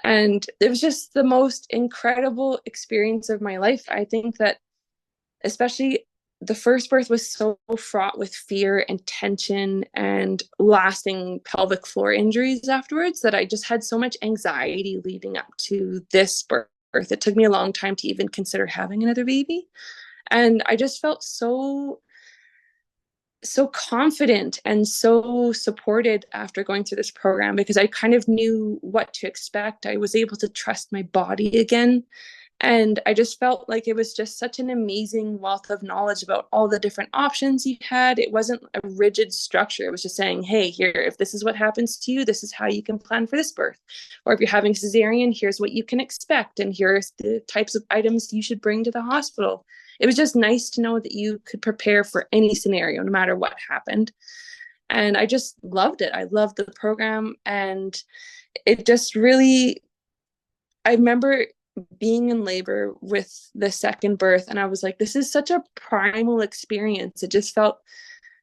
And it was just the most incredible experience of my life. I think that especially the first birth was so fraught with fear and tension and lasting pelvic floor injuries afterwards that I just had so much anxiety leading up to this birth. It took me a long time to even consider having another baby. And I just felt so confident and so supported after going through this program because I kind of knew what to expect. I was able to trust my body again. And I just felt like it was just such an amazing wealth of knowledge about all the different options you had. It wasn't a rigid structure. It was just saying, hey, here, if this is what happens to you, this is how you can plan for this birth. Or if you're having cesarean, here's what you can expect. And here's the types of items you should bring to the hospital. It was just nice to know that you could prepare for any scenario, no matter what happened. And I just loved it. I loved the program. And it just really, I remember being in labor with the second birth, and I was like, this is such a primal experience. It just felt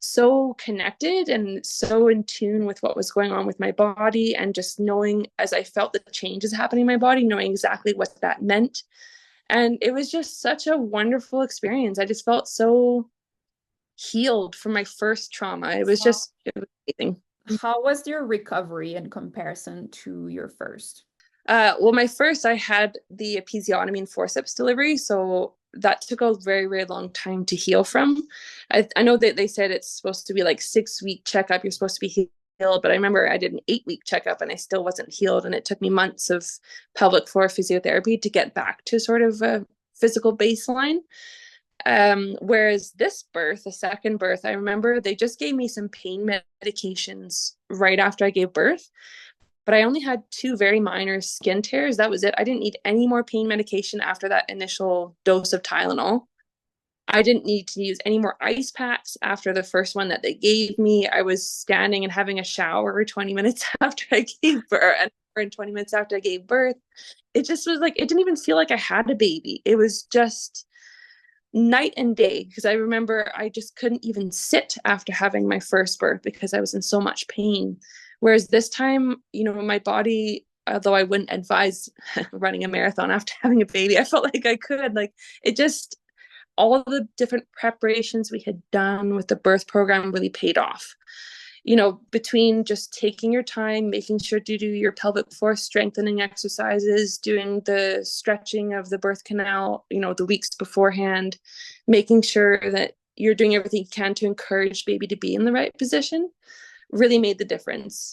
so connected and so in tune with what was going on with my body, and just knowing as I felt the changes happening in my body, knowing exactly what that meant. And it was just such a wonderful experience. I just felt so healed from my first trauma. It was amazing. How was your recovery in comparison to your first? Well, my first, I had the episiotomy and forceps delivery, so that took a very, very long time to heal from. I know that they said it's supposed to be like 6 week checkup. You're supposed to be healed, but I remember I did an 8 week checkup and I still wasn't healed, and it took me months of pelvic floor physiotherapy to get back to sort of a physical baseline. Whereas this birth, the second birth, I remember they just gave me some pain medications right after I gave birth, but I only had two very minor skin tears. That was it. I didn't need any more pain medication after that initial dose of Tylenol. I didn't need to use any more ice packs after the first one that they gave me. I was standing and having a shower 20 minutes after I gave birth, and 20 minutes after I gave birth. It just was like, it didn't even feel like I had a baby. It was just night and day, because I remember I just couldn't even sit after having my first birth because I was in so much pain. Whereas this time, my body, although I wouldn't advise running a marathon after having a baby, I felt like I could. Like, it just, all the different preparations we had done with the birth program really paid off. Between just taking your time, making sure to do your pelvic floor strengthening exercises, doing the stretching of the birth canal, the weeks beforehand, making sure that you're doing everything you can to encourage baby to be in the right position, really made the difference.